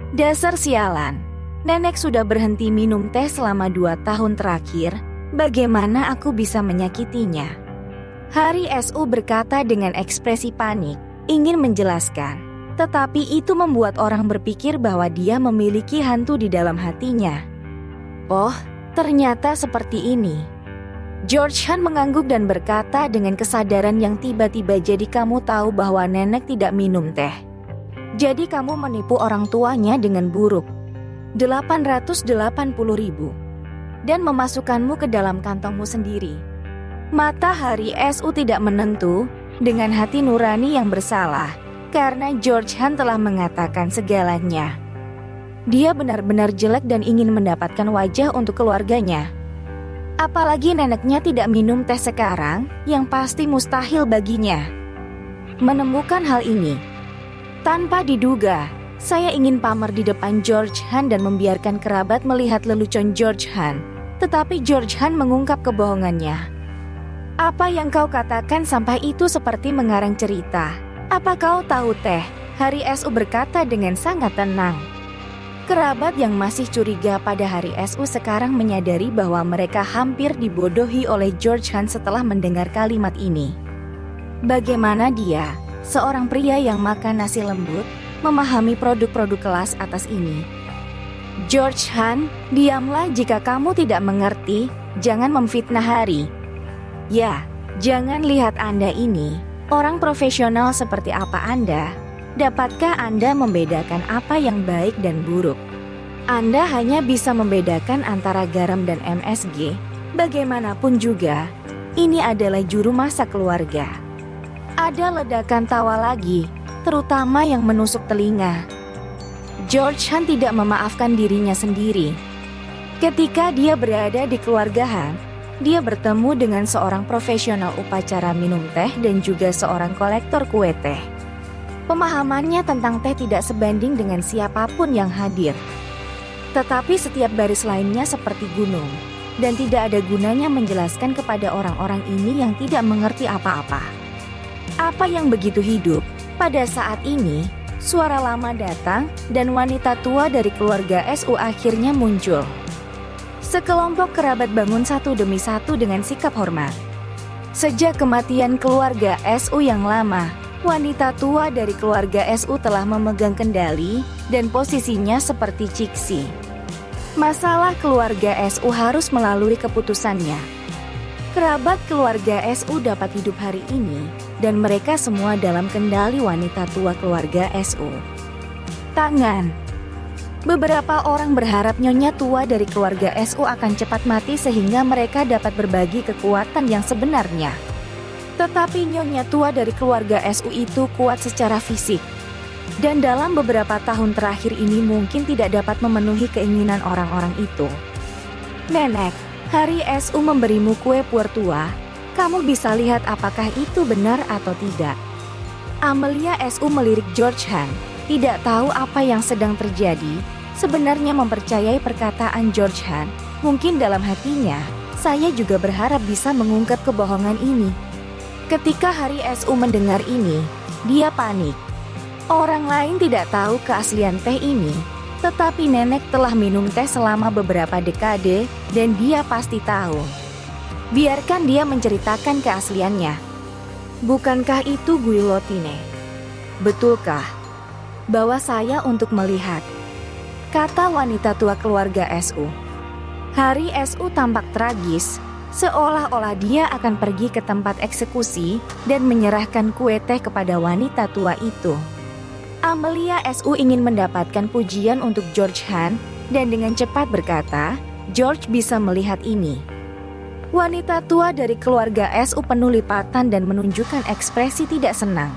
Dasar sialan. Nenek sudah berhenti minum teh selama 2 tahun terakhir. Bagaimana aku bisa menyakitinya? Hari SU berkata dengan ekspresi panik, ingin menjelaskan. Tetapi itu membuat orang berpikir bahwa dia memiliki hantu di dalam hatinya. Oh, ternyata seperti ini. George Han mengangguk dan berkata dengan kesadaran yang tiba-tiba, jadi kamu tahu bahwa nenek tidak minum teh. Jadi kamu menipu orang tuanya dengan buruk. 880.000 dan memasukkanmu ke dalam kantongmu sendiri. Matahari SU tidak menentu dengan hati nurani yang bersalah karena George Han telah mengatakan segalanya. Dia benar-benar jelek dan ingin mendapatkan wajah untuk keluarganya. Apalagi neneknya tidak minum teh sekarang, yang pasti mustahil baginya menemukan hal ini. Tanpa diduga, saya ingin pamer di depan George Han dan membiarkan kerabat melihat lelucon George Han. Tetapi George Han mengungkap kebohongannya. Apa yang kau katakan sampai itu seperti mengarang cerita. Apa kau tahu teh? Hari SU berkata dengan sangat tenang. Kerabat yang masih curiga pada hari SU sekarang menyadari bahwa mereka hampir dibodohi oleh George Han setelah mendengar kalimat ini. Bagaimana dia, seorang pria yang makan nasi lembut, memahami produk-produk kelas atas ini? George Han, diamlah jika kamu tidak mengerti, jangan memfitnah Hari. Ya, jangan lihat Anda ini, orang profesional seperti apa Anda. Dapatkah Anda membedakan apa yang baik dan buruk? Anda hanya bisa membedakan antara garam dan MSG. Bagaimanapun juga, ini adalah juru masak keluarga. Ada ledakan tawa lagi, terutama yang menusuk telinga. George Han tidak memaafkan dirinya sendiri. Ketika dia berada di keluarga Han, dia bertemu dengan seorang profesional upacara minum teh dan juga seorang kolektor kue teh. Pemahamannya tentang teh tidak sebanding dengan siapapun yang hadir. Tetapi setiap baris lainnya seperti gunung, dan tidak ada gunanya menjelaskan kepada orang-orang ini yang tidak mengerti apa-apa. Apa yang begitu hidup? Pada saat ini, suara lama datang dan wanita tua dari keluarga SU akhirnya muncul. Sekelompok kerabat bangun satu demi satu dengan sikap hormat. Sejak kematian keluarga SU yang lama, wanita tua dari keluarga SU telah memegang kendali dan posisinya seperti Cixi. Masalah keluarga SU harus melalui keputusannya. Kerabat keluarga SU dapat hidup hari ini dan mereka semua dalam kendali wanita tua keluarga SU. Tangan. Beberapa orang berharap nyonya tua dari keluarga SU akan cepat mati sehingga mereka dapat berbagi kekuatan yang sebenarnya. Tetapi nyonya tua dari keluarga SU itu kuat secara fisik. Dan dalam beberapa tahun terakhir ini mungkin tidak dapat memenuhi keinginan orang-orang itu. Nenek, hari SU memberimu kue puer tua. Kamu bisa lihat apakah itu benar atau tidak. Amelia SU melirik George Han, tidak tahu apa yang sedang terjadi. Sebenarnya mempercayai perkataan George Han. Mungkin dalam hatinya, saya juga berharap bisa mengungkap kebohongan ini. Ketika hari SU mendengar ini, dia panik. Orang lain tidak tahu keaslian teh ini, tetapi nenek telah minum teh selama beberapa dekade dan dia pasti tahu. Biarkan dia menceritakan keasliannya. Bukankah itu guillotine? Betulkah? Bawa saya untuk melihat, kata wanita tua keluarga SU. Hari SU tampak tragis, seolah-olah dia akan pergi ke tempat eksekusi dan menyerahkan kue teh kepada wanita tua itu. Amelia SU ingin mendapatkan pujian untuk George Han dan dengan cepat berkata, George bisa melihat ini. Wanita tua dari keluarga SU penuh lipatan dan menunjukkan ekspresi tidak senang.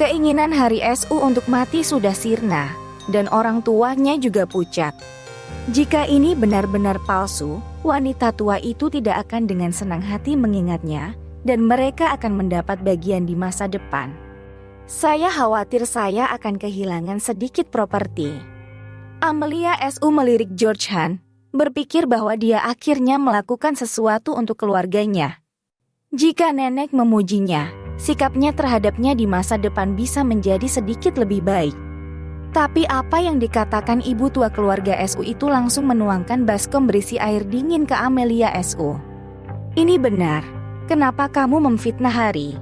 Keinginan hari SU untuk mati sudah sirna dan orang tuanya juga pucat. Jika ini benar-benar palsu, wanita tua itu tidak akan dengan senang hati mengingatnya dan mereka akan mendapat bagian di masa depan. Saya khawatir saya akan kehilangan sedikit properti. Amelia SU melirik George Han, berpikir bahwa dia akhirnya melakukan sesuatu untuk keluarganya. Jika nenek memujinya, sikapnya terhadapnya di masa depan bisa menjadi sedikit lebih baik. Tapi apa yang dikatakan ibu tua keluarga SU itu langsung menuangkan baskom berisi air dingin ke Amelia SU. Ini benar, kenapa kamu memfitnah Hari?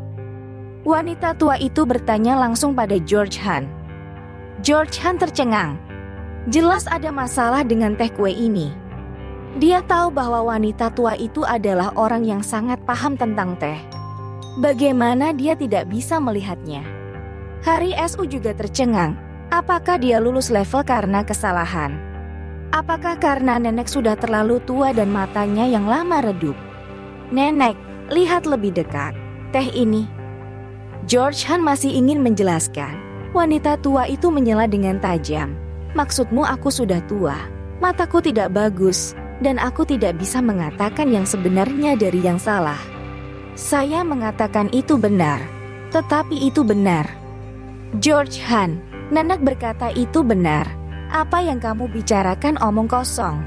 Wanita tua itu bertanya langsung pada George Han. George Han tercengang. Jelas ada masalah dengan teh kue ini. Dia tahu bahwa wanita tua itu adalah orang yang sangat paham tentang teh. Bagaimana dia tidak bisa melihatnya? Hari SU juga tercengang. Apakah dia lulus level karena kesalahan? Apakah karena nenek sudah terlalu tua dan matanya yang lama redup? Nenek, lihat lebih dekat. Teh ini. George Han masih ingin menjelaskan. Wanita tua itu menyela dengan tajam. Maksudmu aku sudah tua. Mataku tidak bagus. Dan aku tidak bisa mengatakan yang sebenarnya dari yang salah. Saya mengatakan itu benar. Tetapi itu benar. George Han, nenek berkata itu benar. Apa yang kamu bicarakan omong kosong.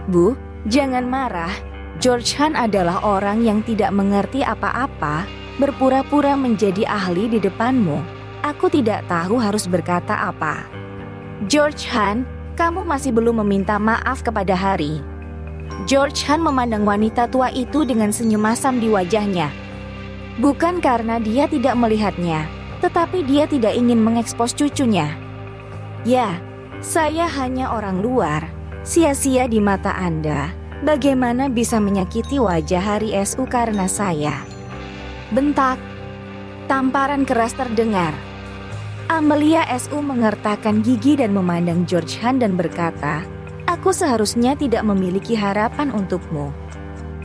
Bu, jangan marah. George Han adalah orang yang tidak mengerti apa-apa, berpura-pura menjadi ahli di depanmu. Aku tidak tahu harus berkata apa. George Han, kamu masih belum meminta maaf kepada Hari. George Han memandang wanita tua itu dengan senyum masam di wajahnya. Bukan karena dia tidak melihatnya, tetapi dia tidak ingin mengekspos cucunya. Ya, saya hanya orang luar, sia-sia di mata Anda. Bagaimana bisa menyakiti wajah Hari SU karena saya? Bentak. Tamparan keras terdengar. Amelia SU mengertakkan gigi dan memandang George Han dan berkata, aku seharusnya tidak memiliki harapan untukmu.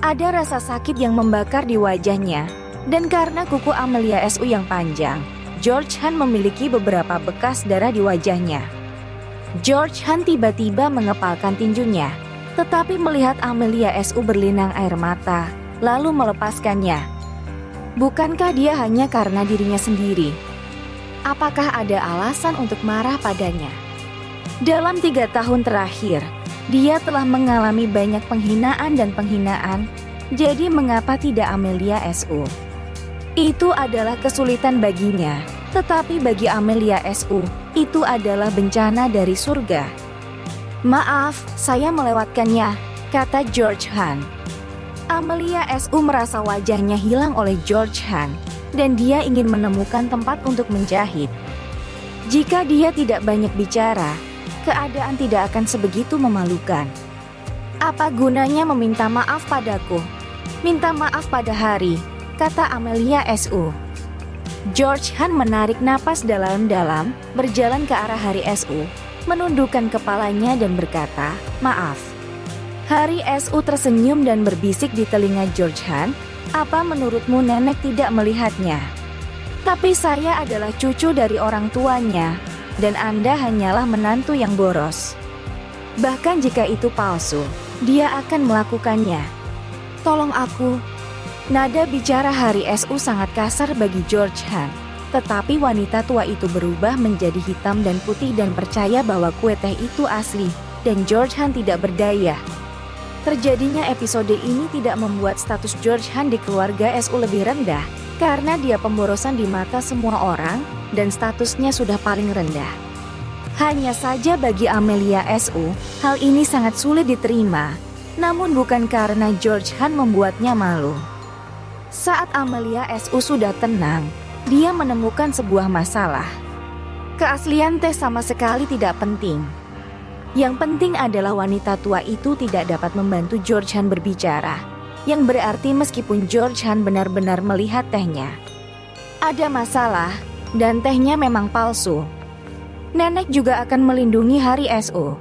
Ada rasa sakit yang membakar di wajahnya, dan karena kuku Amelia SU yang panjang, George Han memiliki beberapa bekas darah di wajahnya. George Han tiba-tiba mengepalkan tinjunya, tetapi melihat Amelia SU berlinang air mata, lalu melepaskannya. Bukankah dia hanya karena dirinya sendiri? Apakah ada alasan untuk marah padanya? Dalam 3 tahun terakhir, dia telah mengalami banyak penghinaan dan penghinaan, jadi mengapa tidak Amelia SU? Itu adalah kesulitan baginya, tetapi bagi Amelia SU, itu adalah bencana dari surga. Maaf, saya melewatkannya, kata George Han. Amelia SU merasa wajahnya hilang oleh George Han, dan dia ingin menemukan tempat untuk menjahit. Jika dia tidak banyak bicara, keadaan tidak akan sebegitu memalukan. Apa gunanya meminta maaf padaku? Minta maaf pada Hari, kata Amelia SU. George Han menarik napas dalam-dalam, berjalan ke arah Hari SU, menundukkan kepalanya dan berkata, maaf. Hari SU tersenyum dan berbisik di telinga George Han, apa menurutmu nenek tidak melihatnya? Tapi saya adalah cucu dari orang tuanya, dan Anda hanyalah menantu yang boros. Bahkan jika itu palsu, dia akan melakukannya. Tolong aku. Nada bicara Hari SU sangat kasar bagi George Han, tetapi wanita tua itu berubah menjadi hitam dan putih dan percaya bahwa kue teh itu asli, dan George Han tidak berdaya. Terjadinya episode ini tidak membuat status George Han di keluarga SU lebih rendah, karena dia pemborosan di mata semua orang, dan statusnya sudah paling rendah. Hanya saja bagi Amelia SU, hal ini sangat sulit diterima, namun bukan karena George Han membuatnya malu. Saat Amelia SU sudah tenang, dia menemukan sebuah masalah. Keaslian teh sama sekali tidak penting. Yang penting adalah wanita tua itu tidak dapat membantu George Han berbicara, yang berarti meskipun George Han benar-benar melihat tehnya. Ada masalah, dan tehnya memang palsu. Nenek juga akan melindungi Hari SU.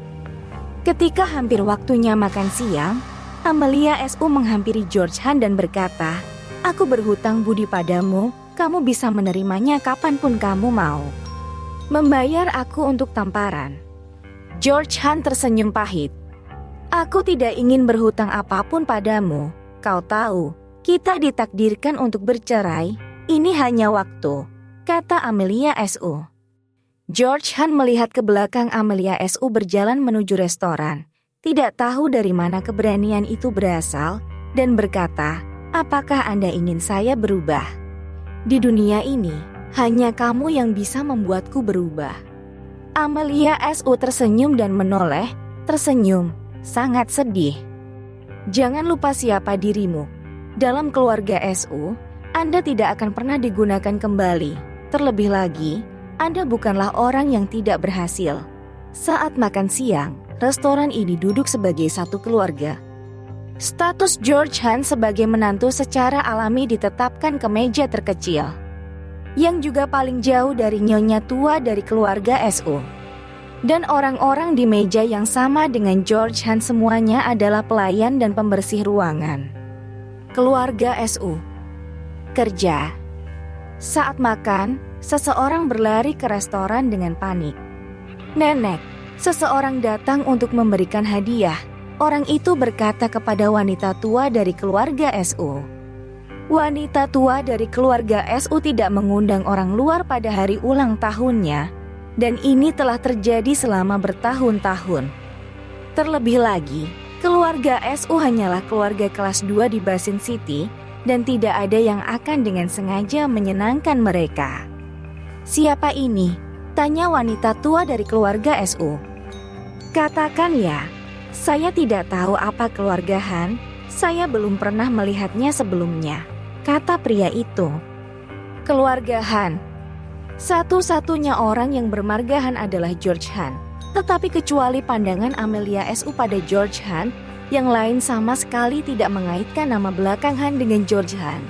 Ketika hampir waktunya makan siang, Amelia SU menghampiri George Han dan berkata, aku berhutang budi padamu, kamu bisa menerimanya kapanpun kamu mau. Membayar aku untuk tamparan. George Han tersenyum pahit. Aku tidak ingin berhutang apapun padamu. Kau tahu, kita ditakdirkan untuk bercerai, ini hanya waktu, kata Amelia SU. George Han melihat ke belakang Amelia SU berjalan menuju restoran, tidak tahu dari mana keberanian itu berasal, dan berkata, apakah Anda ingin saya berubah? Di dunia ini, hanya kamu yang bisa membuatku berubah. Amelia SU tersenyum dan menoleh, tersenyum, sangat sedih. Jangan lupa siapa dirimu. Dalam keluarga SU, Anda tidak akan pernah digunakan kembali. Terlebih lagi, Anda bukanlah orang yang tidak berhasil. Saat makan siang, restoran ini duduk sebagai satu keluarga. Status George Han sebagai menantu secara alami ditetapkan ke meja terkecil, yang juga paling jauh dari nyonya tua dari keluarga SU. Dan orang-orang di meja yang sama dengan George Han semuanya adalah pelayan dan pembersih ruangan. Keluarga SU. Kerja. Saat makan, seseorang berlari ke restoran dengan panik. Nenek, seseorang datang untuk memberikan hadiah. Orang itu berkata kepada wanita tua dari keluarga SU. Wanita tua dari keluarga SU tidak mengundang orang luar pada hari ulang tahunnya, dan ini telah terjadi selama bertahun-tahun. Terlebih lagi, keluarga SU hanyalah keluarga kelas 2 di Basin City, dan tidak ada yang akan dengan sengaja menyenangkan mereka. Siapa ini? Tanya wanita tua dari keluarga SU. Katakan ya, saya tidak tahu apa keluarga Han, saya belum pernah melihatnya sebelumnya, kata pria itu. Keluarga Han. Satu-satunya orang yang bermarga Han adalah George Han. Tetapi kecuali pandangan Amelia SU pada George Han, yang lain sama sekali tidak mengaitkan nama belakang Han dengan George Han.